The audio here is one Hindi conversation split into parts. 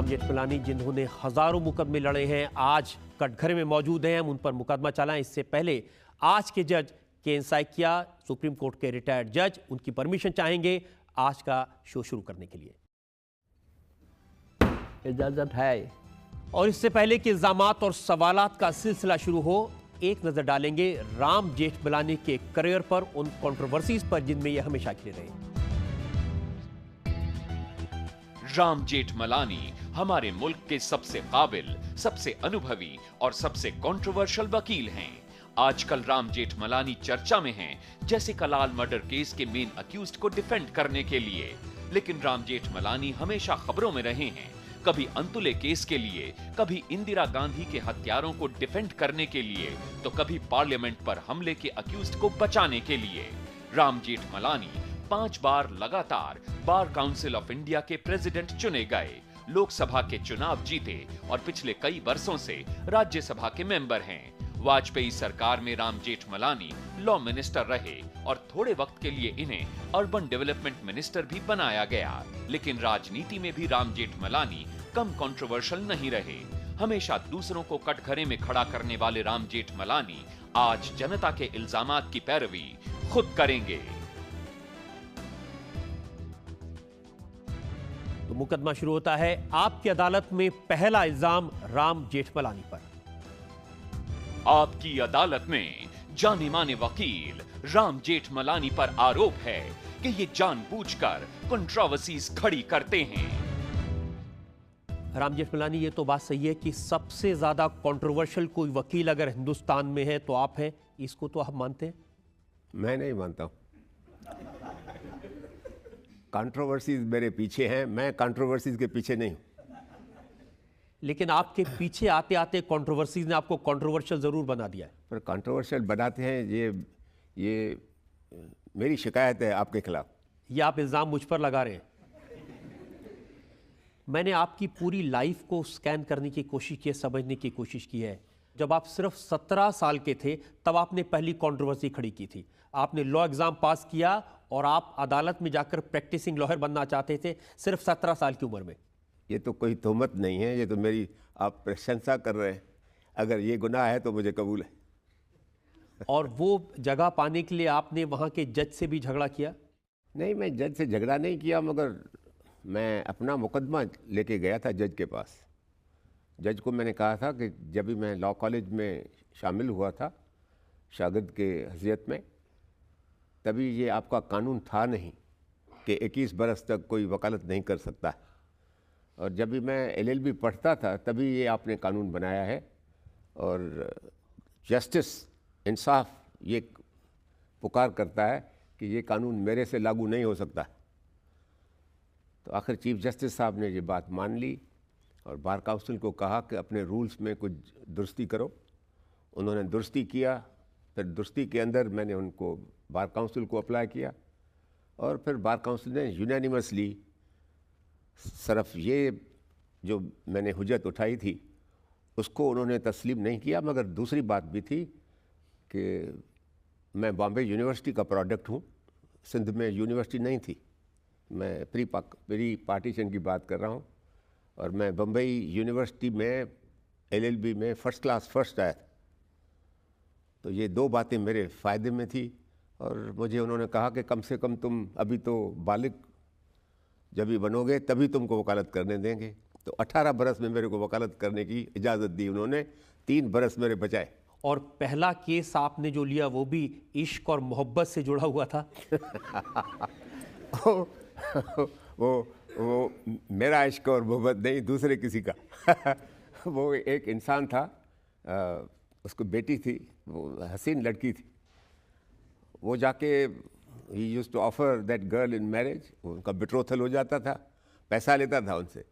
राम जेठमलानी जिन्होंने हजारों मुकदमे लड़े हैं, आज कटघरे में मौजूद हैं। हम उन पर मुकदमा चलाएं इससे पहले आज के जज के किया, सुप्रीम कोर्ट के रिटायर्ड जज, उनकी परमिशन चाहेंगे आज का शो शुरू करने के लिए। इजाजत है। और इससे पहले कि इल्जामात और सवालात का सिलसिला शुरू हो, एक नजर डालेंगे राम जेठमलानी के करियर पर, उन कंट्रोवर्सीज पर जिनमें यह हमेशा घिरे रहे। राम जेठमलानी हमारे मुल्क के सबसे काबिल, सबसे अनुभवी और सबसे कंट्रोवर्शियल वकील हैं। आजकल राम जेठमलानी चर्चा में हैं, जैसे कलाल मर्डर केस के मेन अक्यूज्ड को डिफेंड करने के लिए। लेकिन राम जेठमलानी हमेशा खबरों में रहे हैं, कभी अंतुले केस के लिए, कभी इंदिरा गांधी के हत्यारों को डिफेंड करने के लिए, तो कभी पार्लियामेंट पर हमले के अक्यूज्ड को बचाने के लिए। राम जेठमलानी 5 बार लगातार बार काउंसिल ऑफ इंडिया के प्रेसिडेंट चुने गए, लोकसभा के चुनाव जीते और पिछले कई वर्षों से राज्यसभा के मेंबर हैं। वाजपेयी सरकार में राम जेठमलानी लॉ मिनिस्टर रहे और थोड़े वक्त के लिए इन्हें अर्बन डेवलपमेंट मिनिस्टर भी बनाया गया। लेकिन राजनीति में भी राम जेठमलानी कम कंट्रोवर्शियल नहीं रहे। हमेशा दूसरों को कटघरे में खड़ा करने वाले राम जेठमलानी आज जनता के इल्जामात की पैरवी खुद करेंगे। तो मुकदमा शुरू होता है। आपकी अदालत में पहला इल्जाम राम जेठमलानी पर। आपकी अदालत में जाने माने वकील राम जेठमलानी पर आरोप है कि ये जानबूझकर कंट्रोवर्सीज खड़ी करते हैं। राम जेठमलानी, ये तो बात सही है कि सबसे ज्यादा कंट्रोवर्शियल कोई वकील अगर हिंदुस्तान में है तो आप हैं, इसको तो आप मानते हैं? मैं नहीं मानता हूं। कंट्रोवर्सीज मेरे पीछे हैं, मैं कंट्रोवर्सीज के पीछे नहीं हूं। लेकिन आपके पीछे आते आते कंट्रोवर्सीज ने आपको कंट्रोवर्शियल जरूर बना दिया है। पर कंट्रोवर्शियल बनाते हैं, ये मेरी शिकायत है आपके खिलाफ। ये आप इल्जाम मुझ पर लगा रहे हैं। मैंने आपकी पूरी लाइफ को स्कैन करने की कोशिश की है, समझने की कोशिश की है। जब आप सिर्फ 17 साल के थे तब आपने पहली कंट्रोवर्सी खड़ी की थी। आपने लॉ एग्जाम पास किया और आप अदालत में जाकर प्रैक्टिसिंग लॉयर बनना चाहते थे सिर्फ 17 साल की उम्र में। ये तो कोई तोहमत नहीं है, ये तो मेरी आप प्रशंसा कर रहे हैं। अगर ये गुनाह है तो मुझे कबूल है। और वो जगह पाने के लिए आपने वहां के जज से भी झगड़ा किया? नहीं, मैं जज से झगड़ा नहीं किया, मगर मैं अपना मुकदमा लेके गया था जज के पास। जज को मैंने कहा था कि जब भी मैं लॉ कॉलेज में शामिल हुआ था शागिर्द के हैसियत में, तभी ये आपका कानून था नहीं कि 21 बरस तक कोई वकालत नहीं कर सकता। और जब भी मैं LLB पढ़ता था तभी ये आपने कानून बनाया है। और जस्टिस, इंसाफ ये पुकार करता है कि ये कानून मेरे से लागू नहीं हो सकता। तो आखिर चीफ जस्टिस साहब ने ये बात मान ली और बार काउंसिल को कहा कि अपने रूल्स में कुछ दुरुस्ती करो। उन्होंने दुरुस्ती किया। फिर दुरुस्ती के अंदर मैंने उनको बार काउंसिल को अप्लाई किया और फिर बार काउंसिल ने यूनानिमसली सिर्फ ये जो मैंने हुज्जत उठाई थी उसको उन्होंने तस्लीम नहीं किया, मगर दूसरी बात भी थी कि मैं बॉम्बे यूनिवर्सिटी का प्रोडक्ट हूँ। सिंध में यूनिवर्सिटी नहीं थी। मैं प्री पार्टीशन की बात कर रहा हूँ और मैं बम्बई यूनिवर्सिटी में LLB में फर्स्ट क्लास फर्स्ट आया था। तो ये दो बातें मेरे फ़ायदे में थी और मुझे उन्होंने कहा कि कम से कम तुम अभी तो बालिग जब भी बनोगे तभी तुमको वकालत करने देंगे। तो 18 बरस में मेरे को वकालत करने की इजाज़त दी उन्होंने। 3 बरस मेरे बचाए। और पहला केस आपने जो लिया वो भी इश्क और मोहब्बत से जुड़ा हुआ था। वो मेरा इश्क और मोहब्बत नहीं, दूसरे किसी का। वो एक इंसान था, उसको बेटी थी, वो हसीन लड़की थी। वो जाके ही used to offer that girl in marriage. उनका बिट्रोथल हो जाता था, पैसा लेता था उनसे,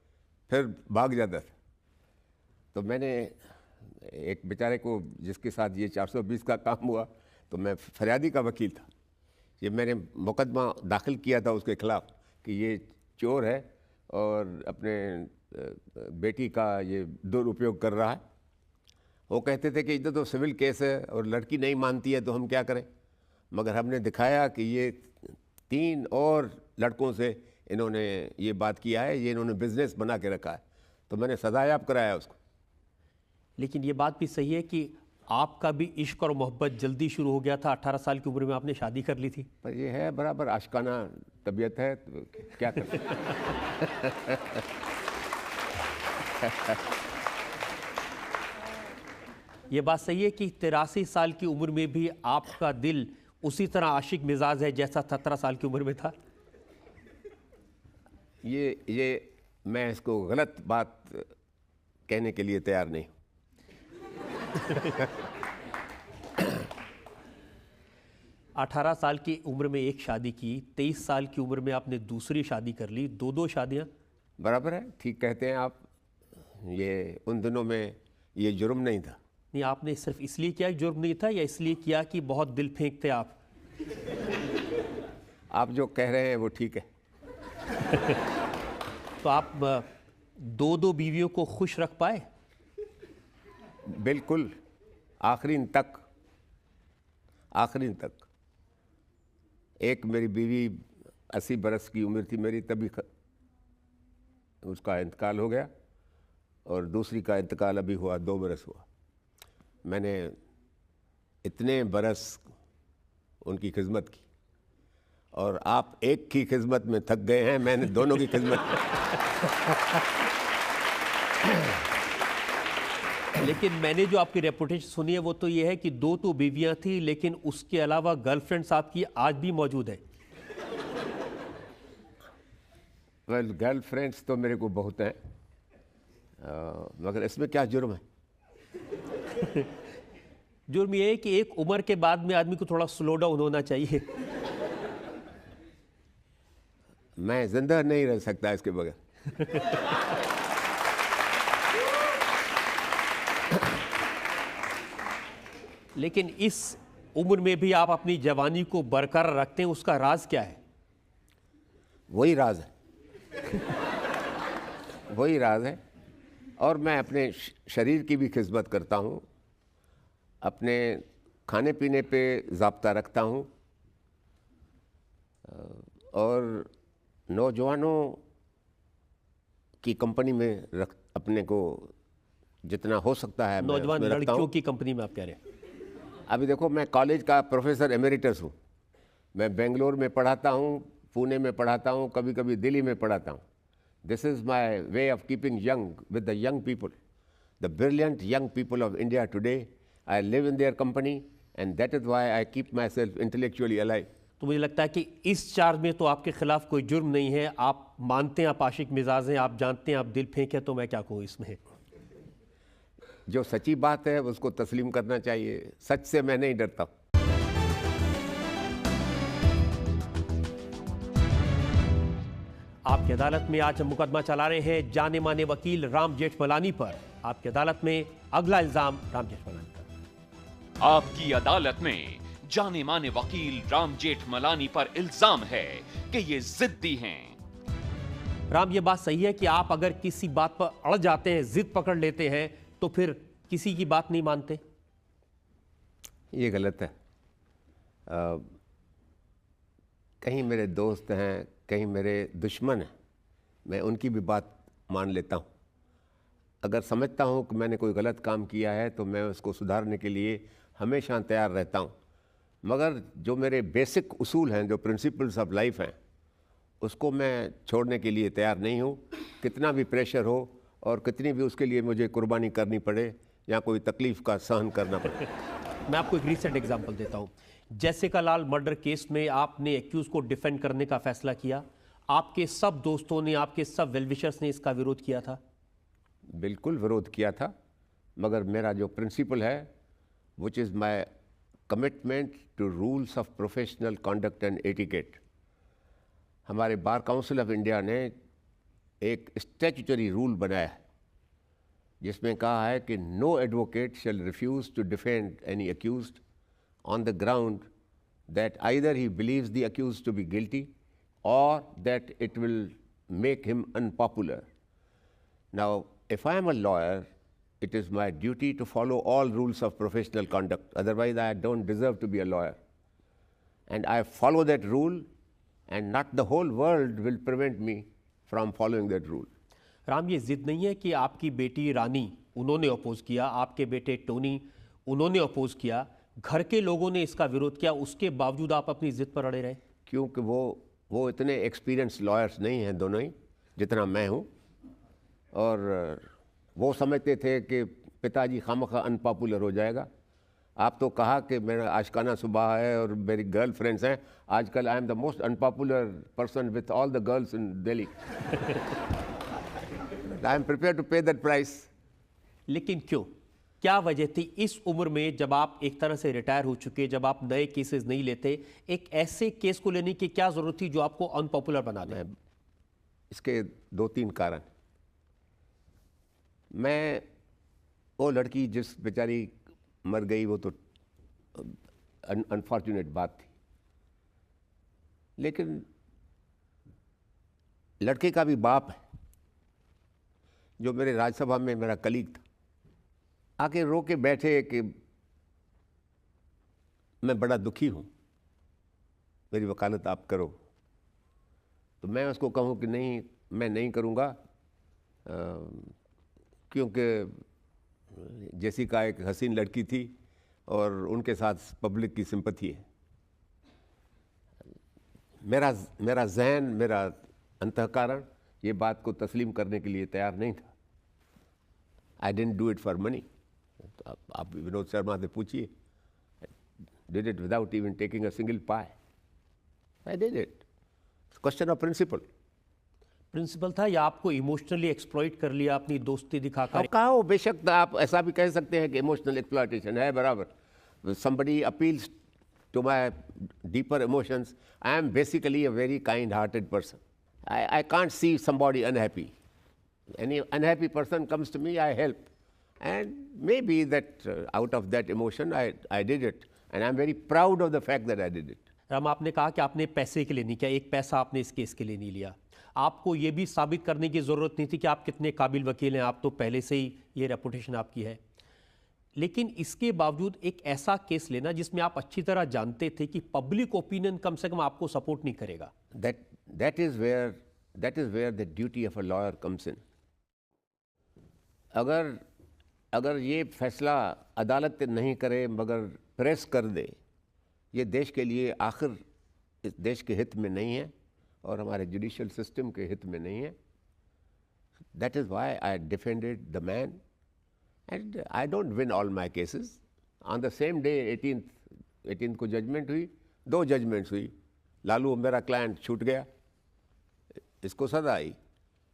फिर भाग जाता था। तो मैंने एक बेचारे को जिसके साथ ये 420 का काम हुआ, तो मैं फरियादी का वकील था। ये मैंने मुकदमा दाखिल किया था उसके खिलाफ कि ये चोर है और अपने बेटी का ये दुरुपयोग कर रहा है। वो कहते थे कि इधर तो सिविल केस है और लड़की नहीं मानती है तो हम क्या करें। मगर हमने दिखाया कि ये 3 और लड़कों से इन्होंने ये बात किया है, ये इन्होंने बिजनेस बना के रखा है। तो मैंने सदा याब कराया उसको। लेकिन ये बात भी सही है कि आपका भी इश्क और मोहब्बत जल्दी शुरू हो गया था, 18 साल की उम्र में आपने शादी कर ली थी। पर ये है बराबर आशिकाना तबीयत है, तो क्या कर सकते हैं। ये बात सही है कि 83 साल की उम्र में भी आपका दिल उसी तरह आशिक मिजाज है जैसा 17 साल की उम्र में था। ये मैं इसको गलत बात कहने के लिए तैयार नहीं हूँ। 18 साल की उम्र में एक शादी की, 23 साल की उम्र में आपने दूसरी शादी कर ली, दो शादियां। बराबर है, ठीक कहते हैं आप। ये उन दिनों में ये जुर्म नहीं था। नहीं, आपने सिर्फ इसलिए किया कि जुर्म नहीं था, या इसलिए किया कि बहुत दिल फेंकते आप? आप जो कह रहे हैं वो ठीक है। तो आप दो बीवियों को खुश रख पाए? बिल्कुल, आखिरीन तक। एक मेरी बीवी 80 बरस की उम्र थी मेरी, तभी उसका इंतकाल हो गया, और दूसरी का इंतकाल अभी हुआ, 2 बरस हुआ। मैंने इतने बरस उनकी खिदमत की, और आप एक की खिदमत में थक गए हैं, मैंने दोनों की खिदमत लेकिन मैंने जो आपकी रेपुटेशन सुनी है वो तो ये है कि 2 तो बीवियां थी, लेकिन उसके अलावा गर्लफ्रेंड्स आपकी आज भी मौजूद है। वेल, गर्लफ्रेंड्स तो मेरे को बहुत हैं, मगर इसमें क्या जुर्म है? जुर्म ये है कि एक उम्र के बाद में आदमी को थोड़ा स्लो डाउन होना चाहिए। मैं जिंदा नहीं रह सकता इसके बगैर। लेकिन इस उम्र में भी आप अपनी जवानी को बरकरार रखते हैं, उसका राज क्या है? वही राज है। वही राज है। और मैं अपने शरीर की भी खिदमत करता हूँ, अपने खाने पीने पे ज़ाब्ता रखता हूँ, और नौजवानों की कंपनी में अपने को जितना हो सकता है नौजवान लड़कियों की कंपनी में आप कह रहे हैं? अभी देखो, मैं कॉलेज का प्रोफेसर एमेरिटस हूँ। मैं बेंगलोर में पढ़ाता हूँ, पुणे में पढ़ाता हूँ, कभी कभी दिल्ली में पढ़ाता हूँ। This is my way of keeping young with the young people, the brilliant young people of India today. I live in their company, and that is why I keep my self intellectually alive. तो मुझे लगता है कि इस चार्ज में तो आपके खिलाफ कोई जुर्म नहीं है। आप मानते हैं आप आशिक मिजाज हैं, आप जानते हैं आप दिल फेंके, तो मैं क्या कहूँ इसमें। जो सच्ची बात है उसको तस्लीम करना चाहिए। सच से मैं नहीं डरता। आपकी अदालत में आज हम मुकदमा चला रहे हैं जाने माने वकील राम जेठमलानी पर। आपकी अदालत में अगला इल्जाम राम जेठमलानी पर। आपकी अदालत में जाने माने वकील राम जेठमलानी पर इल्जाम है कि ये जिद्दी हैं। राम, ये बात सही है कि आप अगर किसी बात पर अड़ जाते हैं, जिद पकड़ लेते हैं, तो फिर किसी की बात नहीं मानते? ये गलत है। कहीं मेरे दोस्त हैं, कहीं मेरे दुश्मन हैं, मैं उनकी भी बात मान लेता हूँ। अगर समझता हूँ कि मैंने कोई गलत काम किया है तो मैं उसको सुधारने के लिए हमेशा तैयार रहता हूँ। मगर जो मेरे बेसिक उसूल हैं, जो प्रिंसिपल्स ऑफ लाइफ हैं, उसको मैं छोड़ने के लिए तैयार नहीं हूँ। कितना भी प्रेशर हो और कितनी भी उसके लिए मुझे कुर्बानी करनी पड़े या कोई तकलीफ़ का सहन करना पड़े। मैं आपको एक रीसेंट एग्जांपल देता हूं। जैसिका लाल मर्डर केस में आपने एक्यूज को डिफेंड करने का फैसला किया। आपके सब दोस्तों ने, आपके सब वेलविशर्स ने इसका विरोध किया था? बिल्कुल विरोध किया था, मगर मेरा जो प्रिंसिपल है, which is my commitment to rules of professional conduct and etiquette. हमारे बार काउंसिल ऑफ इंडिया ने एक स्टैट्यूटरी रूल बनाया है जिसमें कहा है कि no advocate shall refuse to defend any accused on the ground that either he believes the accused to be guilty or that it will make him unpopular. Now, if I am a lawyer, it is my duty to follow all rules of professional conduct. Otherwise, I don't deserve to be a lawyer. And I follow that rule, and not the whole world will prevent me from following that rule. Ram, ये जिद नहीं है कि आपकी बेटी रानी उन्होंने अपोज किया, आपके बेटे टोनी उन्होंने अपोज किया, घर के लोगों ने इसका विरोध किया, उसके बावजूद आप अपनी जिद पर अड़े रहे? क्योंकि वो इतने एक्सपीरियंस लॉयर्स नहीं हैं दोनों ही जितना मैं हूँ, और वो समझते थे कि पिताजी खामखा अनपॉपुलर हो जाएगा। आप तो कहा कि मेरा आशिकाना सुबह है और मेरी गर्ल फ्रेंड्स हैं। आजकल I am the most unpopular person with all the girls in Delhi. I am prepare to pay that price. लेकिन क्यों, क्या वजह थी इस उम्र में, जब आप एक तरह से रिटायर हो चुके, जब आप नए केसेस नहीं लेते, एक ऐसे केस को लेने की क्या जरूरत थी जो आपको अनपॉपुलर बना दे? इसके 2-3 कारण। मैं वो लड़की जिस बेचारी मर गई वो तो अनफॉर्चुनेट बात थी, लेकिन लड़के का भी बाप है जो मेरे राज्यसभा में मेरा कलीग था, आके रो के बैठे कि मैं बड़ा दुखी हूँ, मेरी वकालत आप करो। तो मैं उसको कहूँ कि नहीं, मैं नहीं करूँगा, क्योंकि जेसिका एक हसीन लड़की थी और उनके साथ पब्लिक की सिंपथी है। मेरा जहन, मेरा अंतःकरण ये बात को तस्लीम करने के लिए तैयार नहीं था। I didn't do it for money. आप विनोद शर्मा से पूछिए, did it without even taking a single pie. I did it. Question of principle था, या आपको इमोशनली एक्सप्लॉइट कर लिया अपनी दोस्ती दिखाकर? अब कहा हो, बेशक आप ऐसा भी कह सकते हैं कि इमोशनल एक्सप्लॉयटेशन है, बराबर। somebody appeals to my deeper emotions. I am basically a very kind-hearted person. I can't see somebody unhappy. Any unhappy person comes to me, I help. And maybe that out of that emotion, I did it. And I'm very proud of the fact that I did it. Ram, आपने कहा कि आपने पैसे के लिए नहीं किया, एक पैसा आपने इस केस के लिए नहीं लिया। आपको ये भी साबित करने की ज़रूरत नहीं थी कि आप कितने काबिल वकील हैं, आप तो पहले से ही ये रेपुटेशन आपकी है। लेकिन इसके बावजूद एक ऐसा केस लेना जिसमें आप अच्छी तरह जानते थे कि पब्लिक ओपिनियन कम से कम आपको सपोर्ट नहीं करेगा। That is where the duty of a lawyer comes in. अगर ये फैसला अदालत नहीं करे मगर प्रेस कर दे, ये देश के लिए आखिर इस देश के हित में नहीं है और हमारे जुडिशियल सिस्टम के हित में नहीं है। That is why I defended the man. And I don't win all my cases. On the same day 18th को जजमेंट हुई, 2 जजमेंट्स हुई। लालू मेरा क्लाइंट छूट गया, इसको सजा आई।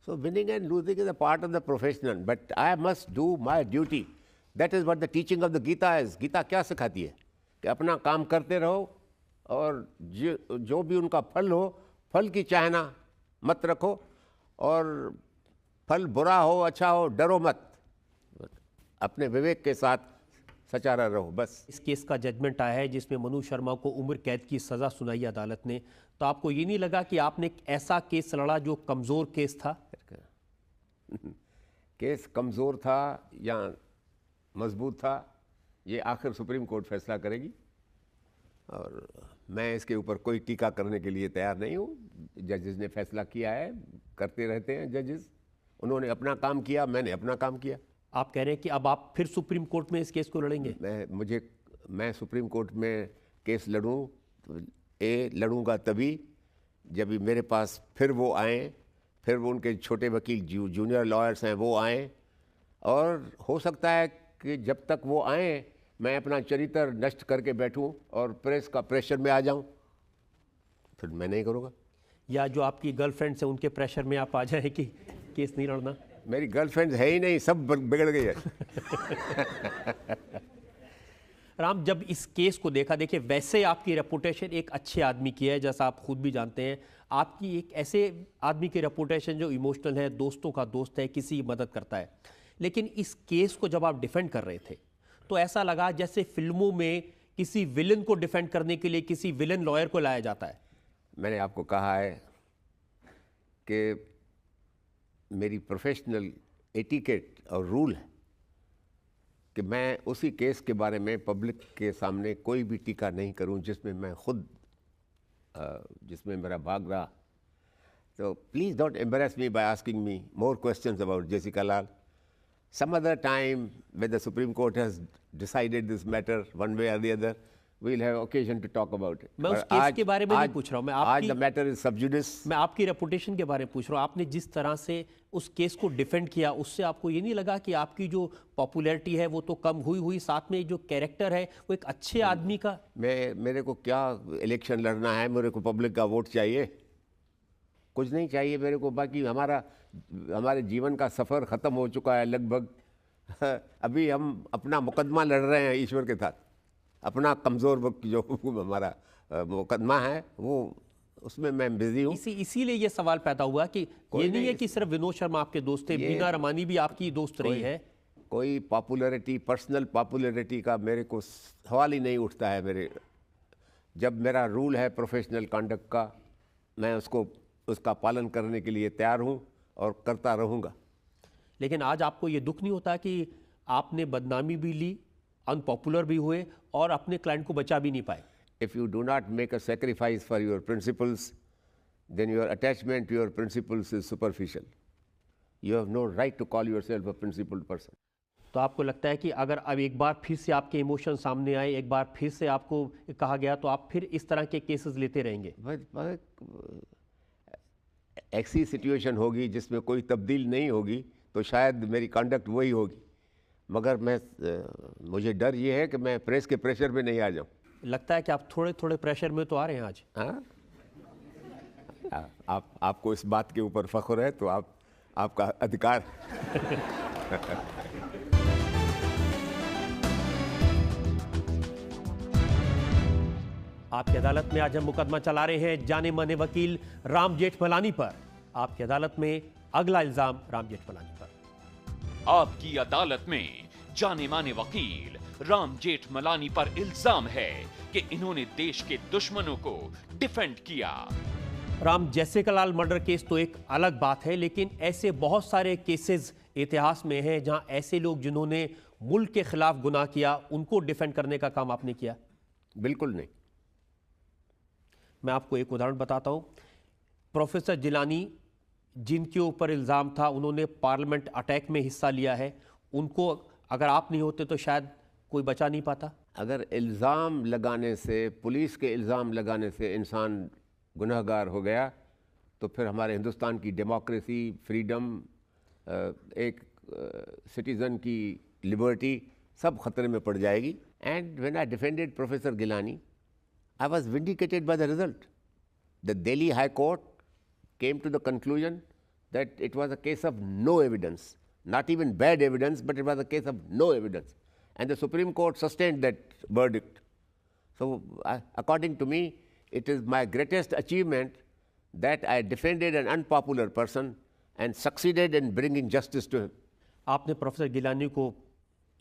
So winning and losing is a part of the profession, but I must do my duty. That is what the teaching of the Gita is. Gita क्या सिखाती है कि अपना काम करते रहो और जो भी उनका फल हो, फल की चाहना मत रखो, और फल बुरा हो अच्छा हो डरो मत, अपने विवेक के साथ सचारा रहो, बस। इस केस का जजमेंट आया है जिसमें मनु शर्मा को उम्र कैद की सज़ा सुनाई अदालत ने, तो आपको ये नहीं लगा कि आपने एक ऐसा केस लड़ा जो कमज़ोर केस था? केस कमज़ोर था या मजबूत था, ये आखिर सुप्रीम कोर्ट फैसला करेगी, और मैं इसके ऊपर कोई टीका करने के लिए तैयार नहीं हूँ। जजेस ने फैसला किया है, करते रहते हैं जजेस। उन्होंने अपना काम किया, मैंने अपना काम किया। आप कह रहे हैं कि अब आप फिर सुप्रीम कोर्ट में इस केस को लड़ेंगे? मैं सुप्रीम कोर्ट में केस लड़ूंगा तभी जब मेरे पास फिर वो आए, फिर वो उनके छोटे वकील जूनियर लॉयर्स हैं वो आए, और हो सकता है कि जब तक वो आए मैं अपना चरित्र नष्ट करके बैठूं और प्रेस का प्रेशर में आ जाऊं, फिर मैं नहीं करूँगा। या जो आपकी गर्लफ्रेंड है उनके प्रेशर में आप आ जाए कि केस नहीं लड़ना? मेरी गर्लफ्रेंड है ही नहीं, सब बिगड़ गई है। राम, जब इस केस को देखा, देखिए वैसे आपकी रेपुटेशन एक अच्छे आदमी की है, जैसा आप खुद भी जानते हैं। आपकी एक ऐसे आदमी की रेपुटेशन जो इमोशनल है, दोस्तों का दोस्त है, किसी की मदद करता है। लेकिन इस केस को जब आप डिफेंड कर रहे थे तो ऐसा लगा जैसे फिल्मों में किसी विलन को डिफेंड करने के लिए किसी विलन लॉयर को लाया जाता है। मैंने आपको कहा है कि मेरी प्रोफेशनल एटिकेट और रूल है कि मैं उसी केस के बारे में पब्लिक के सामने कोई भी टीका नहीं करूं जिसमें मैं खुद जिसमें मेरा भाग रहा। So please don't embarrass me by asking me more questions about Jessica Lal. Some other time, when the Supreme Court has decided this matter one way or the other, we'll have occasion to talk about it. मैं उस But केस के बारे में नहीं पूछ रहा हूं, मैं आज आपकी the matter is sub judice. मैं आपकी रेपुटेशन के बारे में पूछ रहा हूं। आपने जिस तरह से उस केस को डिफेंड किया, उससे आपको ये नहीं लगा कि आपकी जो पॉपुलैरिटी है वो तो कम हुई, साथ में जो कैरेक्टर है वो एक अच्छे आदमी का। मेरे को क्या इलेक्शन लड़ना है, मेरे को पब्लिक का वोट चाहिए, कुछ नहीं चाहिए मेरे को। बाकी हमारे जीवन का सफ़र ख़त्म हो चुका है लगभग। अभी हम अपना मुकदमा लड़ रहे हैं ईश्वर के साथ। अपना कमज़ोर वक्त जो हमारा मुकदमा है वो, उसमें मैं बिजी हूँ। इसीलिए ये सवाल पैदा हुआ कि ये नहीं है कि सिर्फ विनोद शर्मा आपके दोस्त थे, बीना रमानी भी आपकी दोस्त रही है। कोई पॉपुलैरिटी, पर्सनल पॉपुलैरिटी का मेरे को सवाल ही नहीं उठता है। जब मेरा रूल है प्रोफेशनल कंडक्ट का, मैं उसका पालन करने के लिए तैयार हूँ और करता रहूँगा। लेकिन आज आपको ये दुख नहीं होता कि आपने बदनामी भी ली, अनपॉपुलर भी हुए और अपने क्लाइंट को बचा भी नहीं पाए? If you do not make a sacrifice for your principles, then your attachment to your principles is superficial. You have no right to call yourself a principled person. तो आपको लगता है कि अगर अब एक बार फिर से आपके इमोशन सामने आए, एक बार फिर से आपको कहा गया, तो आप फिर इस तरह के केसेस लेते रहेंगे? ऐसी सिचुएशन होगी जिसमें कोई तब्दील नहीं होगी तो शायद मेरी कंडक्ट वही होगी, मगर मुझे डर ये है कि मैं प्रेस के प्रेशर में नहीं आ जाऊं। लगता है कि आप थोड़े थोड़े प्रेशर में तो आ रहे हैं आज। हाँ, आपको इस बात के ऊपर फख्र है तो आपका अधिकार। आपकी अदालत में आज हम मुकदमा चला रहे हैं जाने माने वकील राम जेठमलानी पर। आपकी अदालत में अगला इल्जाम राम जेठमलानी पर। आपकी अदालत में जाने माने वकील राम जेठमलानी पर इल्जाम है कि इन्होंने देश के दुश्मनों को डिफेंड किया। राम, जेसिका लाल मर्डर केस तो एक अलग बात है, लेकिन ऐसे बहुत सारे केसेस इतिहास में हैं जहां ऐसे लोग जिन्होंने मुल्क के खिलाफ गुनाह किया, उनको डिफेंड करने का काम आपने किया? बिल्कुल नहीं। मैं आपको एक उदाहरण बताता हूं। प्रोफेसर जिलानी, जिनके ऊपर इल्ज़ाम था उन्होंने पार्लियामेंट अटैक में हिस्सा लिया है, उनको अगर आप नहीं होते तो शायद कोई बचा नहीं पाता। अगर इल्ज़ाम लगाने से, पुलिस के इल्ज़ाम लगाने से इंसान गुनहगार हो गया तो फिर हमारे हिंदुस्तान की डेमोक्रेसी, फ्रीडम, एक सिटीज़न की लिबर्टी सब खतरे में पड़ जाएगी। And when I defended professor Gilani, I was vindicated by the result. The Delhi High Court came to the conclusion that it was a case of no evidence, not even bad evidence, but it was a case of no evidence. And the Supreme Court sustained that verdict. So, according to me, it is my greatest achievement that I defended an unpopular person and succeeded in bringing justice to him. आपने प्रोफेसर गिलानी को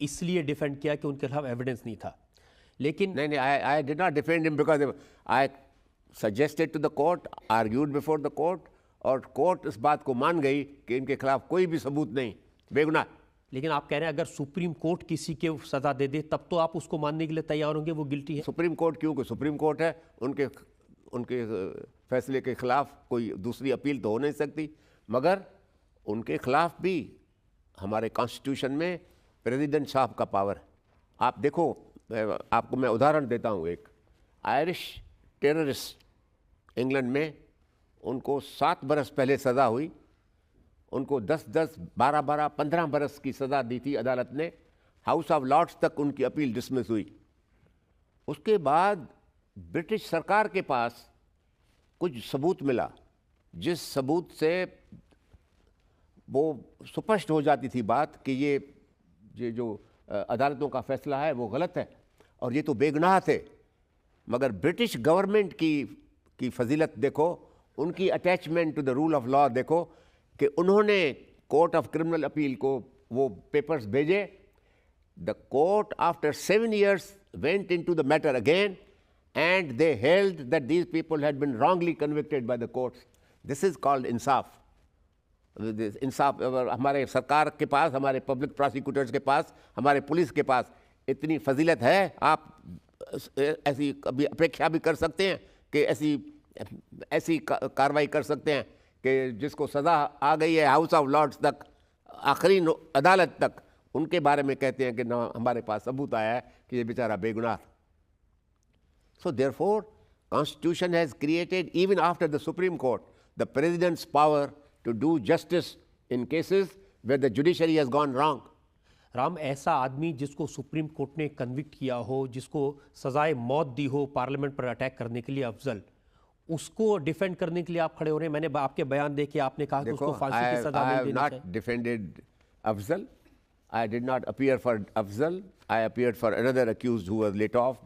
इसलिए डिफेंड किया कि उनके खिलाफ एविडेंस नहीं था, लेकिन नहीं, I did not defend him because I suggested to the court, argued before the court, और कोर्ट इस बात को मान गई कि इनके खिलाफ कोई भी सबूत नहीं, बेगुनाह। लेकिन आप कह रहे हैं अगर सुप्रीम कोर्ट किसी के सजा दे दे तब तो आप उसको मानने के लिए तैयार होंगे वो गिल्टी है? सुप्रीम कोर्ट क्यों? सुप्रीम कोर्ट है, उनके फैसले के खिलाफ कोई दूसरी अपील तो हो नहीं सकती, मगर उनके खिलाफ भी हमारे कॉन्स्टिट्यूशन में प्रेसिडेंट साहब का पावर है। आप देखो, आपको मैं उदाहरण देता हूँ। एक आयरिश टेररिस्ट इंग्लैंड में, उनको 7 बरस पहले सज़ा हुई, उनको 10-10, 12-12, 15 बरस की सज़ा दी थी अदालत ने। हाउस ऑफ लॉर्ड्स तक उनकी अपील डिसमिस हुई। उसके बाद ब्रिटिश सरकार के पास कुछ सबूत मिला, जिस सबूत से वो स्पष्ट हो जाती थी बात कि ये जो अदालतों का फैसला है वो गलत है और ये तो बेगुनाह थे। मगर ब्रिटिश गवर्नमेंट की फजीलत देखो, उनकी attachment to the rule of law देखो कि उन्होंने कोर्ट ऑफ क्रिमिनल अपील को वो पेपर्स भेजे। The court after 7 years went into the matter again and they held that these people had been wrongly convicted by the courts. This is called इंसाफ। इंसाफ हमारे सरकार के पास, हमारे पब्लिक प्रोसिक्यूटर्स के पास, हमारे पुलिस के पास इतनी फजीलत है, आप ऐसी कभी अपेक्षा भी कर सकते हैं कि ऐसी कार्रवाई कर सकते हैं कि जिसको सज़ा आ गई है हाउस ऑफ लॉर्ड्स तक, आखिरी अदालत तक, उनके बारे में कहते हैं कि ना हमारे पास सबूत आया है कि ये बेचारा बेगुनाह था। So therefore, Constitution has created, even after the Supreme Court, the President's power to do justice in cases where the judiciary has gone wrong. Ram, ऐसा आदमी जिसको सुप्रीम कोर्ट ने कन्विक्ट किया हो, जिसको सजाए मौत दी हो पार्लियामेंट पर अटैक करने के लिए, अफजल, उसको डिफेंड करने के लिए आप खड़े हो रहे हैं। मैंने आपके बयान देखे, आपने कहा कि उसको फांसी की सजा नहीं देनी चाहिए। I have not defended Afzal. I did not appear for Afzal. I appeared for another accused who was let off.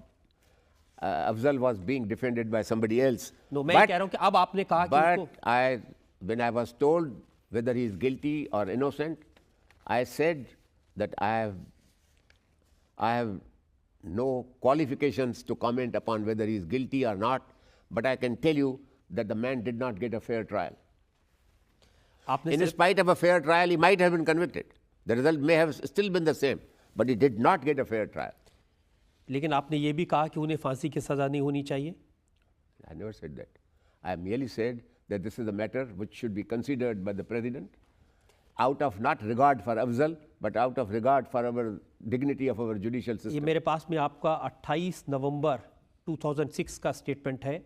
Afzal was being defended by somebody else. No, मैं कह रहा हूं कि अब आपने कहा कि उसको when I was told whether he is guilty or innocent, I said that I have no qualifications to comment upon whether he is guilty or not, but I can tell you that the man did not get a fair trial. In spite of a fair trial, he might have been convicted. The result may have still been the same, but he did not get a fair trial. लेकिन आपने ये भी कहा कि उन्हें फांसी की सजा नहीं होनी चाहिए। I never said that. I merely said that this is a matter which should be considered by the President out of not regard for Afzal, but out of regard for our dignity of our judicial system. ये मेरे पास में आपका 28 नवंबर 2006 का स्टेटमेंट है,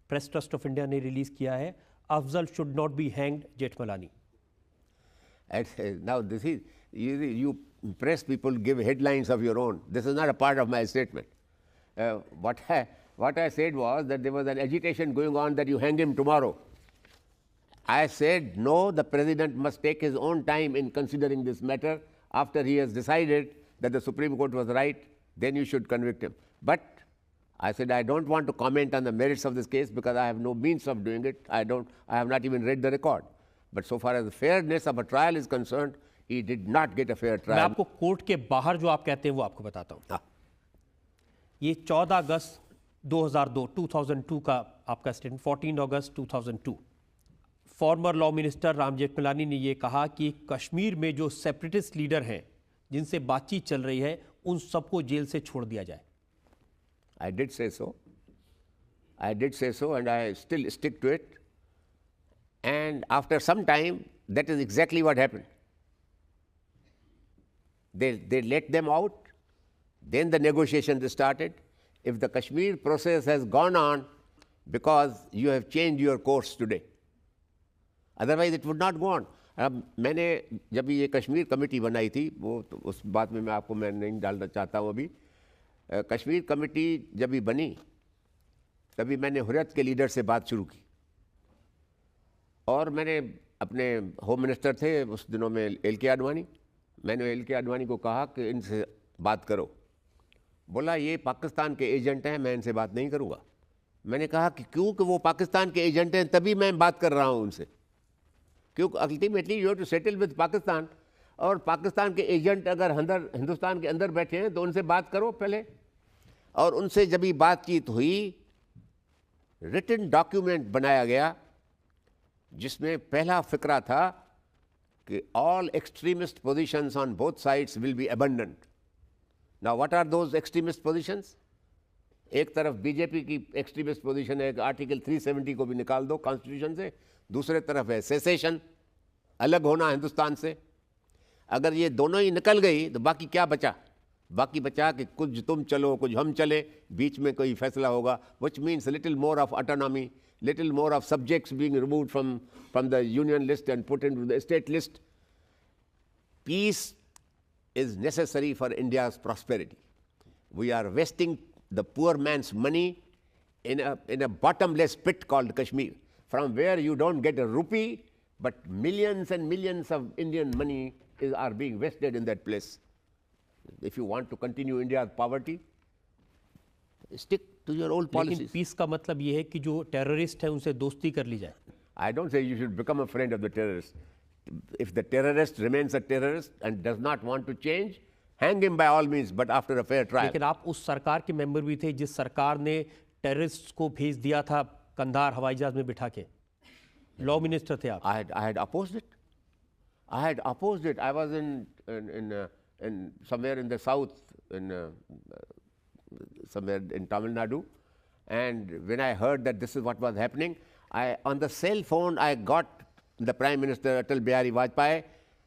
प्रेस ट्रस्ट ऑफ इंडिया ने रिलीज किया है, Afzal should not be hanged, Jethmalani. Now this is, you press people give headlines of your own. This is not a part of my statement. What I said was that there was an agitation going on that you hang him tomorrow. I said, no, the President must take his own time in considering this matter. After he has decided that the Supreme Court was right, then you should convict him. But I said, I don't want to comment on the merits of this case because I have no means of doing it. I have not even read the record. But so far as the fairness of a trial is concerned, he did not get a fair trial. मैं आपको कोर्ट के बाहर जो आप कहते हैं वो आपको बताता हूं। ये 14 अगस्त 2002 का आपका स्टेटमेंट, 14 अगस्त 2002, former law minister Ram Jethmalani ने ये कहा कि कश्मीर में जो सेपरेटिस्ट लीडर हैं जिनसे बातचीत चल रही है उन सबको जेल से छोड़ दिया जाए। I did say so. I did say so, and I still stick to it. And after some time, that is exactly what happened. They let them out. Then the negotiation started. If the Kashmir process has gone on because you have changed your course today, otherwise it would not go on. अब मैंने जब ये कश्मीर कमेटी बनाई थी, वो तो उस बात में मैं नहीं डालना चाहता हूँ अभी। कश्मीर कमेटी जब भी बनी तभी मैंने हुर्रियत के लीडर से बात शुरू की, और मैंने अपने होम मिनिस्टर थे उस दिनों में एल.के. आडवाणी, मैंने एल.के. आडवाणी को कहा कि इनसे बात करो। बोला ये पाकिस्तान के एजेंट हैं, मैं इनसे बात नहीं करूँगा। मैंने कहा कि क्यों, कि वो पाकिस्तान के एजेंट हैं तभी मैं बात कर रहा हूँ उनसे, क्योंकि ultimately you have to settle with Pakistan, और पाकिस्तान के एजेंट अगर हिंदुस्तान के अंदर बैठे हैं तो उनसे बात करो पहले। और उनसे जब भी बातचीत हुई, रिटन डॉक्यूमेंट बनाया गया जिसमें पहला फिक्रा था कि all extremist positions on both sides will be abandoned. Now what are those extremist positions? एक तरफ बीजेपी की एक्सट्रीमिस्ट पोजीशन है कि आर्टिकल 370 को भी निकाल दो कॉन्स्टिट्यूशन से, दूसरे तरफ है सेसेशन, अलग होना हिंदुस्तान से। अगर ये दोनों ही निकल गई तो बाकी क्या बचा? बाकी बचा कि कुछ तुम चलो कुछ हम चले, बीच में कोई फैसला होगा, which means a little more of autonomy, little more of subjects being removed from the union list and put into the state list. Peace is necessary for India's prosperity. We are wasting the poor man's money in a bottomless pit called Kashmir, from where you don't get a rupee, but millions and millions of Indian money are being wasted in that place. If you want to continue India's poverty, stick to your old policies. लेकिन पीस का मतलब ये है कि जो टेररिस्ट है उनसे दोस्ती कर ली जाए। I don't say you should become a friend of the terrorist. If the terrorist remains a terrorist and does not want to change, hang him by all means, but after a fair trial. लेकिन आप उस सरकार के मेंबर भी थे जिस सरकार ने टेररिस्ट को भेज दिया था कंधार हवाई जहाज में बिठा के, लॉ मिनिस्टर थे आप। I had opposed it. I had opposed it. I was in somewhere in the south, somewhere in Tamil Nadu, and when I heard that this is what was happening, on the cell phone I got the Prime Minister Atal Bihari Vajpayee,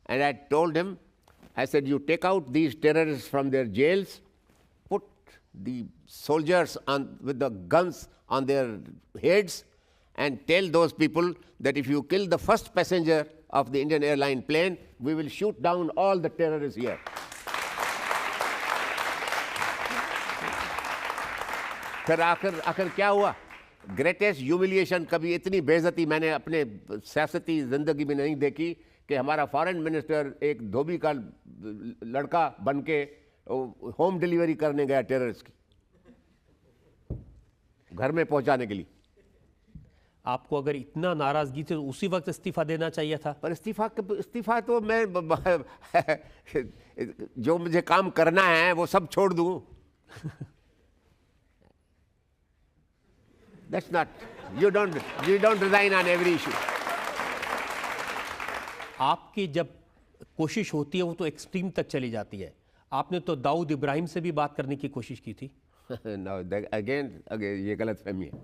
and I told him, I said, you take out these terrorists from their jails, put the soldiers with the guns on their heads, and tell those people that if you kill the first passenger of the Indian airline plane, we will shoot down all the terrorists here. फिर आखिर क्या हुआ? ग्रेटेस्ट ह्यूमिलिएशन, कभी इतनी बेइज्जती मैंने अपने सियासती ज़िंदगी में नहीं देखी कि हमारा फॉरेन मिनिस्टर एक धोबी का लड़का बन के होम डिलीवरी करने गया टेररिस्ट की, घर में पहुंचाने के लिए। आपको अगर इतना नाराजगी थी तो उसी वक्त इस्तीफा देना चाहिए था। पर इस्तीफा तो मैं जो मुझे काम करना है वो सब छोड़ दूं। That's not, you don't resign on every issue. आपकी जब कोशिश होती है वो तो एक्सट्रीम तक चली जाती है। आपने तो दाऊद इब्राहिम से भी बात करने की कोशिश की थी। No, again, ये गलत फहमी है।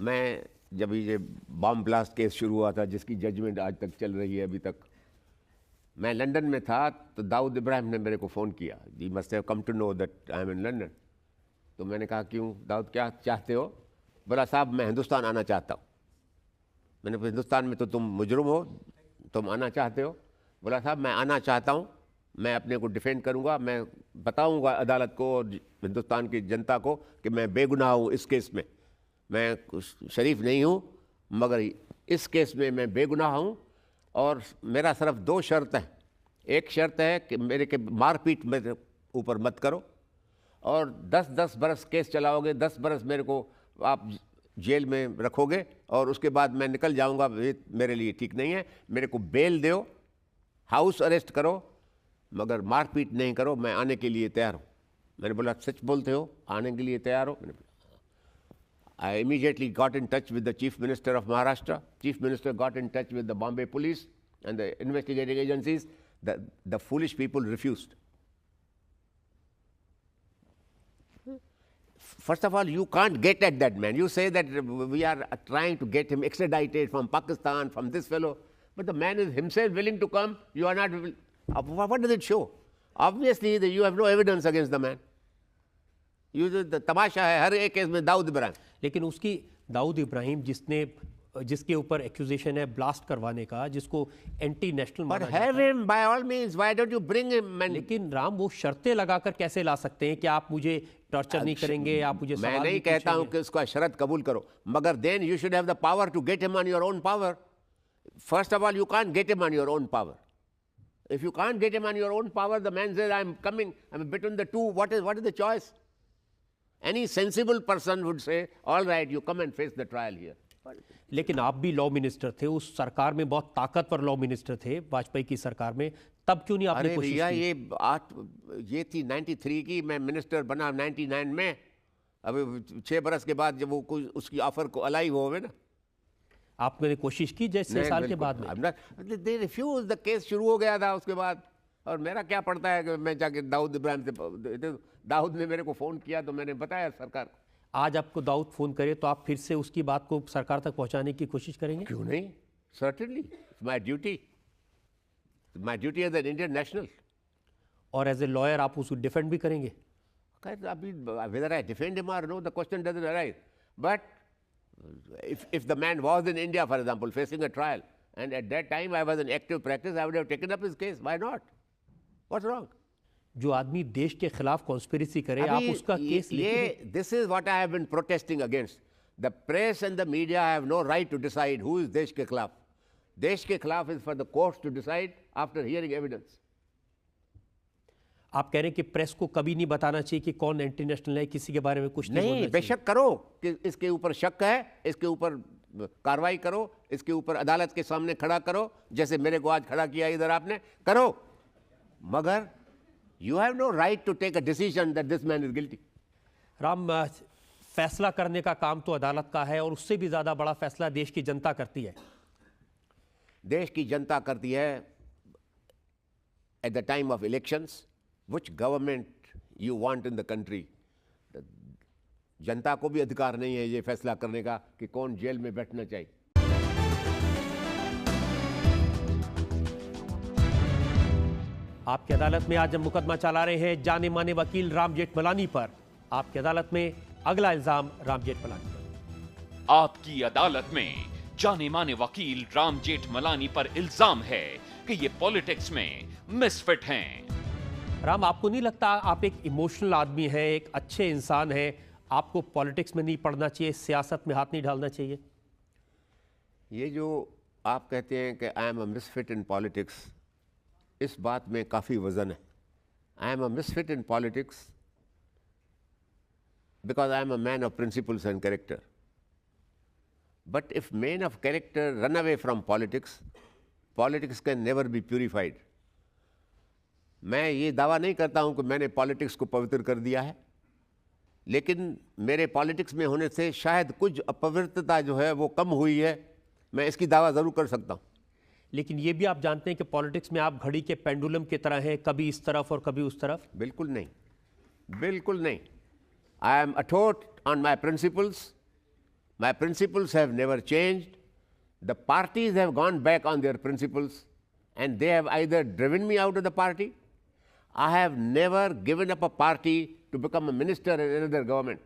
मैं जब ये बॉम्ब ब्लास्ट केस शुरू हुआ था, जिसकी जजमेंट आज तक चल रही है, अभी तक मैं लंदन में था, तो दाऊद इब्राहिम ने मेरे को फ़ोन किया, he must have come to know that I am in London. तो मैंने कहा क्यों दाऊद, क्या चाहते हो? बोला साहब मैं हिंदुस्तान आना चाहता हूँ। मैंने कहा हिंदुस्तान में तो तुम मुजरिम हो, तुम आना चाहते हो? बोला साहब मैं आना चाहता हूँ, मैं अपने को डिफेंड करूँगा, मैं बताऊँगा अदालत को और हिंदुस्तान की जनता को कि मैं बेगुनाह हूँ इस केस में, मैं शरीफ नहीं हूँ, मगर इस केस में मैं बेगुनाह हूँ और मेरा सिर्फ दो शर्त हैं। एक शर्त है कि मेरे के मारपीट मेरे ऊपर मत करो, और 10-10 बरस केस चलाओगे, 10 बरस मेरे को आप जेल में रखोगे और उसके बाद मैं निकल जाऊंगा, ये मेरे लिए ठीक नहीं है। मेरे को बेल दो, हाउस अरेस्ट करो, मगर मारपीट नहीं करो, मैं आने के लिए तैयार हूँ। मैंने बोला सच बोलते हो, आने के लिए तैयार हो? मैंने बोला। I immediately got in touch with the chief minister of Maharashtra, chief minister got in touch with the Bombay police and the investigating agencies. The foolish people refused. First of all, you can't get at that man. You say that we are trying to get him extradited from Pakistan, from this fellow, but the man is himself willing to come. You are not. What does it show? Obviously, you have no evidence against the man. The तमाशा है हर एक केस में दाऊद इब्राहिम। लेकिन उसकी दाऊद इब्राहिम जिसके ऊपर एक्यूजेशन है ब्लास्ट करवाने का, जिसको एंटी नेशनल माना जाता है। Have him by all means. Why don't you bring him? लेकिन राम वो शर्तें लगाकर कैसे ला सकते हैं कि आप मुझे टॉर्चर नहीं करेंगे, आप मुझे मैं नहीं कहता हूं कि उसका शर्त कबूल करो, मगर then you should have the power to get him on your own power. First of all, you can't get him on your own power. If you can't get him on your own power, the man says, I'm coming, I'm between the two. What is the choice? Any sensible person would say, all right, you come and face the trial here. लेकिन आप भी लॉ मिनिस्टर थे, उस सरकार में बहुत ताकतवर लॉ मिनिस्टर थे वाजपेयी की सरकार में, तब क्यों नहीं आपने कोशिश की? ये थी 93 की, मैं मिनिस्टर बना 99 में। अभी 6 बरस के बाद जब वो उसकी ऑफर को अलाई हुए ना, आपने कोशिश की जैसे 6 साल के बाद में? दे रिफ्यूज, द केस शुरू हो गया था उसके बाद, और मेरा क्या पड़ता है कि मैं जाके दाऊद इब्राहिम से, दाऊद ने मेरे को फ़ोन किया तो मैंने बताया सरकार को। आज आपको दाऊद फ़ोन करे तो आप फिर से उसकी बात को सरकार तक पहुंचाने की कोशिश करेंगे? क्यों नहीं, certainly, my duty as an Indian national. और एज ए लॉयर आप उसको डिफेंड भी करेंगे? अभी whether I defend him or no, the question doesn't arise. But if the man was in India, for example, facing a trial, and at that time I was in active practice, I would have taken up his case. Why not? What's wrong? जो आदमी देश के खिलाफ कॉन्स्पिरेसी करे, आप उसका केस लेंगे? This is what I have been protesting against. The press and the media have no right to decide who is देश के खिलाफ. देश के खिलाफ is for the courts to decide after hearing evidence. आप कह रहे हैं कि प्रेस को कभी नहीं बताना चाहिए कि कौन एंटी नेशनल है, किसी के बारे में कुछ नहीं बोलना चाहिए? बेशक करो कि इसके ऊपर शक है, इसके ऊपर कार्रवाई करो, इसके ऊपर अदालत के सामने खड़ा करो, जैसे मेरे को आज खड़ा किया इधर आपने, करो, मगर you have no right to take a decision that this man is guilty. Ram, फैसला करने का काम तो अदालत का है और उससे भी ज्यादा बड़ा फैसला देश की जनता करती है। देश की जनता करती है at the time of elections which government you want in the country. जनता को भी अधिकार नहीं है ये फैसला करने का कि कौन जेल में बैठना चाहिए। आपकी अदालत में आज हम मुकदमा चला रहे हैं जाने माने वकील राम जेठमलानी पर। आपकी अदालत में अगला इल्जाम राम जेठमलानी पर। आपकी अदालत में जाने माने वकील राम जेठमलानी पर इल्जाम है कि ये पॉलिटिक्स में मिसफिट हैं। राम, आपको नहीं लगता आप एक इमोशनल आदमी हैं, एक अच्छे इंसान हैं, आपको पॉलिटिक्स में नहीं पड़ना चाहिए, सियासत में हाथ नहीं डालना चाहिए? ये जो आप कहते हैं कि I am a misfit in politics, इस बात में काफ़ी वजन है। I am a misfit in politics because I am a man of principles and character. But if men of character run away from politics, politics can never be purified. मैं ये दावा नहीं करता हूं कि मैंने पॉलिटिक्स को पवित्र कर दिया है, लेकिन मेरे पॉलिटिक्स में होने से शायद कुछ अपवित्रता जो है वो कम हुई है, मैं इसकी दावा ज़रूर कर सकता हूं। लेकिन ये भी आप जानते हैं कि पॉलिटिक्स में आप घड़ी के पेंडुलम की तरह हैं, कभी इस तरफ और कभी उस तरफ। बिल्कुल नहीं, बिल्कुल नहीं। I am athwart on my principles. My principles have never changed. The parties have gone back on their principles and they have either driven me out of the party. I have never given up a party to become a minister in another government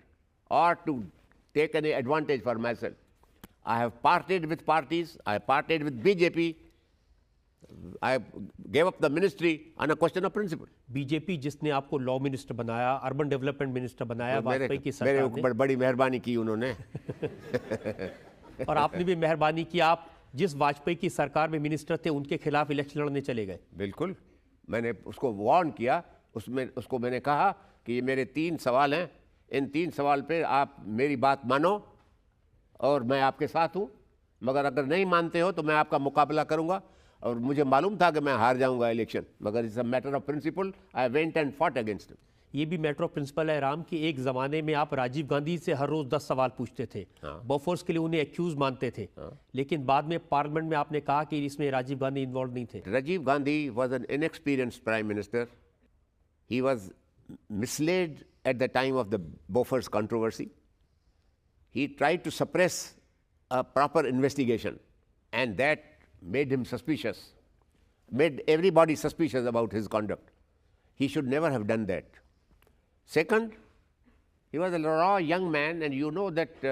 or to take any advantage for myself. I have parted with parties. I parted with BJP. I gave up the ministry on a question of principle. BJP जिसने आपको लॉ मिनिस्टर बनाया, अर्बन डेवलपमेंट मिनिस्टर बनाया वाजपेयी की मेरे सरकार ऊपर बड़ी मेहरबानी की उन्होंने। ने, और आपने भी मेहरबानी की, आप जिस वाजपेयी की सरकार में मिनिस्टर थे उनके खिलाफ इलेक्शन लड़ने चले गए। बिल्कुल, मैंने उसको वार्न किया, उसको मैंने कहा कि ये मेरे 3 सवाल हैं, इन 3 सवाल पे आप मेरी बात मानो और मैं आपके साथ हूँ, मगर अगर नहीं मानते हो तो मैं आपका मुकाबला करूँगा। और मुझे मालूम था कि मैं हार जाऊंगा इलेक्शन, मगर it's a matter of principle, I went and fought against him. ये भी मैटर ऑफ प्रिंसिपल है राम, कि एक ज़माने में आप राजीव गांधी से हर रोज़ 10 सवाल पूछते थे, बोफोर्स के लिए उन्हें एक्यूज मानते थे, लेकिन बाद में पार्लियामेंट में आपने कहा कि इसमें राजीव गांधी इन्वॉल्व नहीं थे। Rajiv Gandhi was an inexperienced prime minister. He was misled at the time of the Bofors controversy. He tried to suppress a proper investigation, and that made him suspicious, made everybody suspicious about his conduct. He should never have done that. Second, he was a raw young man, and you know that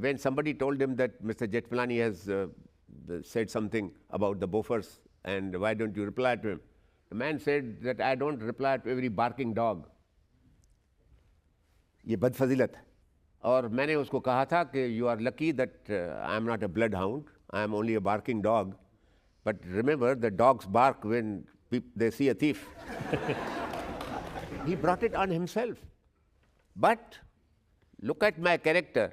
when somebody told him that Mr. Jetmalani has said something about the Bofors, and why don't you reply to him? The man said that I don't reply to every barking dog. ये बदफजीलत है. और मैंने उसको कहा था कि you are lucky that I am not a bloodhound. I am only a barking dog. But remember, the dogs bark when they see a thief. He brought it on himself. But look at my character,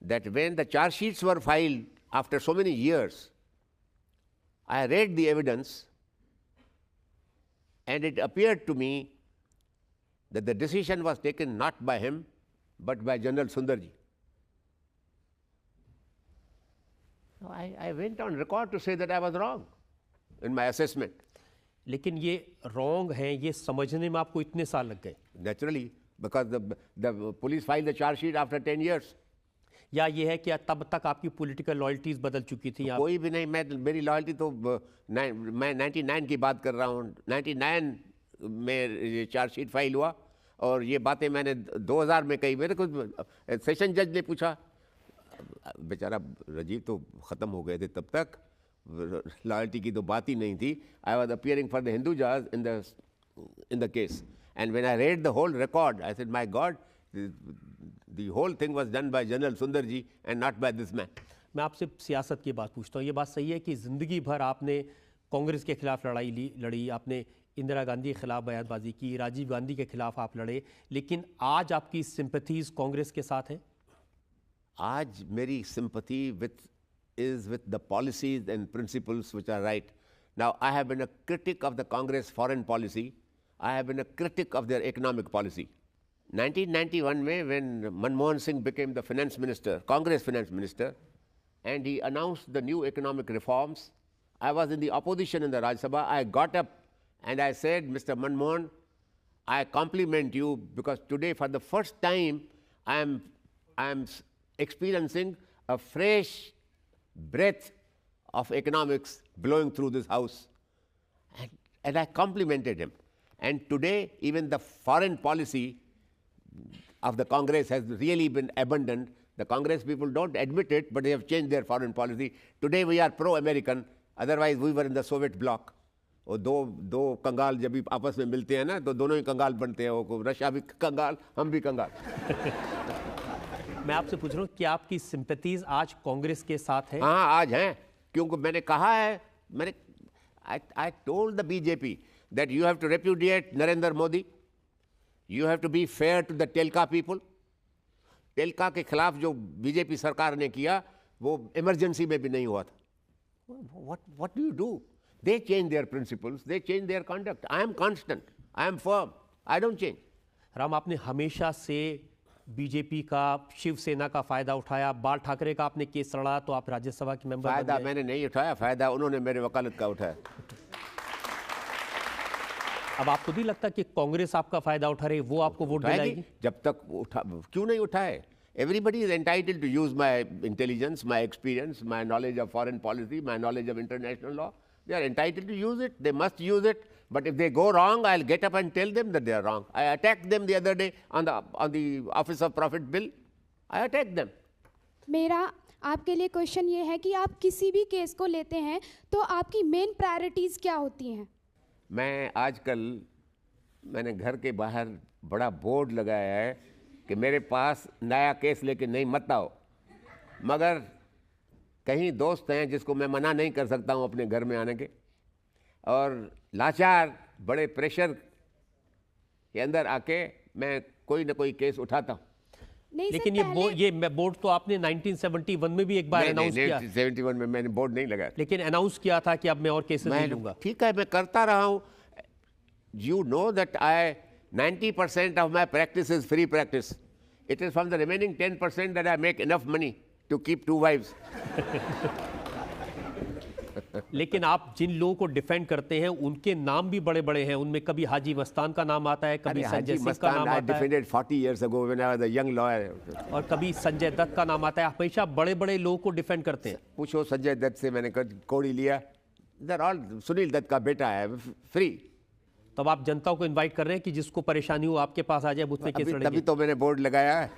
that when the charge sheets were filed after so many years, I read the evidence, and it appeared to me that the decision was taken not by him, but by General Sundarji. I went on record to say that I was wrong in my assessment. लेकिन ये रॉन्ग है, ये समझने में आपको इतने साल लग गए? Naturally, because the police filed the charge sheet after 10 years. या ये है कि तब तक आपकी पॉलिटिकल लॉयल्टीज बदल चुकी थी? कोई भी नहीं, मेरी लॉयल्टी तो मैं 99 की बात कर रहा हूँ. 99 में ये चार्ज शीट फाइल हुआ, और ये बातें मैंने 2000 में कही. मेरे को सेशन जज ने पूछा, बेचारा राजीव तो ख़त्म हो गए थे तब तक, लॉयल्टी की तो बात ही नहीं थी. I was appearing for the Hindujas in the case, and when I read the whole record, I said, my God, the whole thing was done by General Sundarji and not by this man. मैं आपसे सियासत की बात पूछता हूँ. ये बात सही है कि ज़िंदगी भर आपने कांग्रेस के खिलाफ लड़ी, आपने इंदिरा गांधी के खिलाफ बयानबाजी की, राजीव गांधी के खिलाफ आप लड़े, लेकिन आज आपकी सिंपैथीज कांग्रेस के साथ है? आज मेरी sympathy is with the policies and principles which are right. Now, I have been a critic of the Congress foreign policy. I have been a critic of their economic policy. 1991 में, when Manmohan Singh became the finance minister, Congress finance minister, and he announced the new economic reforms, I was in the opposition in the Rajya Sabha. I got up and I said, Mr. Manmohan, I compliment you, because today for the first time I am experiencing a fresh breath of economics blowing through this house. And and I complimented him. And today, even the foreign policy of the Congress has really been abandoned. The Congress people don't admit it, but they have changed their foreign policy. Today we are pro-American, otherwise we were in the Soviet bloc. और दो कंगाल जब भी आपस में मिलते हैं ना तो दोनों ही कंगाल बनते हैं, वो रशिया भी कंगाल, हम भी कंगाल। मैं आपसे पूछ रहा हूँ कि आपकी सिंपैथीज आज कांग्रेस के साथ है? हाँ, आज हैं, क्योंकि मैंने कहा है, I told the BJP that you have to repudiate Narendra Modi, you have to be fair to the Telka people. तेलका के खिलाफ जो बीजेपी सरकार ने किया वो इमरजेंसी में भी नहीं हुआ था. What do you do? They change their principles, they change their conduct. I am constant, I am firm, I don't change. Ram, आपने हमेशा से बीजेपी का, शिवसेना का फायदा उठाया. बाल ठाकरे का आपने केस लड़ा तो आप राज्यसभा के मेंबर फायदा मैंने नहीं उठाया, फायदा उन्होंने मेरे वकालत का उठाया. अब आपको नहीं लगता कि कांग्रेस आपका फायदा उठा रही, वो आपको वोट दिलाएगी? जब तक क्यों नहीं उठाए? Everybody is entitled to use my intelligence, my experience, my knowledge of foreign policy, my knowledge of international law. They are entitled to use it. They must use it. But if they go wrong, I'll get up and tell them that they are wrong. I attacked them the other day on the Office of Profit Bill. I attacked them. मेरा आपके लिए क्वेश्चन ये है कि आप किसी भी केस को लेते हैं तो आपकी मेन प्रायोरिटीज क्या होती हैं? मैं आजकल मैंने घर के बाहर बड़ा बोर्ड लगाया है कि मेरे पास नया केस लेके नहीं मत आओ, मगर कहीं दोस्त हैं जिसको मैं मना नहीं कर सकता हूं अपने घर में आने के, और लाचार बड़े प्रेशर के अंदर आके मैं कोई ना कोई केस उठाता हूं. लेकिन ये बोर्ड तो आपने 1971 में भी एक बार अनाउंस किया. 1971 में मैंने बोर्ड नहीं लगाया, लेकिन अनाउंस किया था कि अब मैं और केसेस नहीं लूंगा. ठीक है, मैं करता रहा हूं. You know that 90% of my practice is free practice. It is from the remaining 10% that I make enough money to keep 2 wives. लेकिन आप जिन लोगों को डिफेंड करते हैं उनके नाम भी बड़े बड़े हैं. उनमें कभी हाजी मस्तान का नाम आता है, कभी संजय सिंह का नाम आता है. I defended 40 years ago when I was a young lawyer. और कभी संजय दत्त का नाम आता है. हमेशा बड़े बड़े लोगों को डिफेंड करते हैं. पूछो संजय दत्त से, मैंने कोड़ी लिया. They're all सुनील दत्त का बेटा है, फ्री. तब आप जनता को इनवाइट कर रहे हैं कि जिसको परेशानी हो आपके पास आ जाए, उसमें केस लड़ेंगे. तभी तो मैंने बोर्ड लगाया है.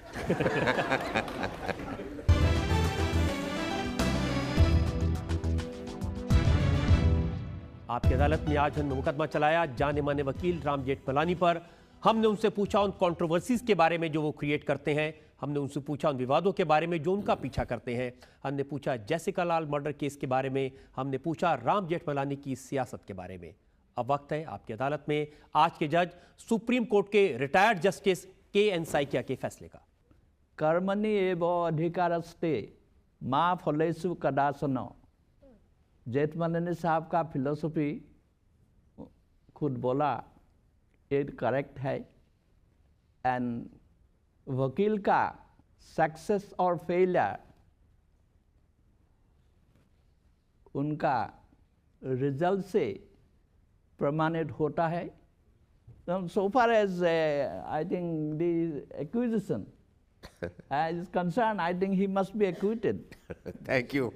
आपकी अदालत में आज हमने मुकदमा चलाया जाने माने वकील राम जेठमलानी पर. हमने उनसे पूछा उन कंट्रोवर्सीज के बारे में जो वो क्रिएट करते हैं. हमने उनसे पूछा उन विवादों के बारे में जो उनका पीछा करते हैं. हमने पूछा जेसिका लाल मर्डर केस के बारे में. हमने पूछा राम जेठमलानी की सियासत के बारे में. अब वक्त है आपकी अदालत में आज के जज सुप्रीम कोर्ट के रिटायर्ड जस्टिस के.एन. साइकिया के फैसले का. कर्मणि एव अधिकारस्ते मां फलेषु कदाचन. जेठमलानी साहब का फिलोसफी खुद बोला, ये करेक्ट है. एंड वकील का सक्सेस और फेलियर उनका रिजल्ट से प्रमाणित होता है. So far as I think the accusation is concerned, I think he must be acquitted. Thank you.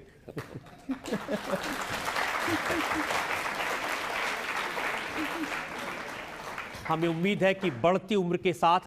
हमें उम्मीद है कि बढ़ती उम्र के साथ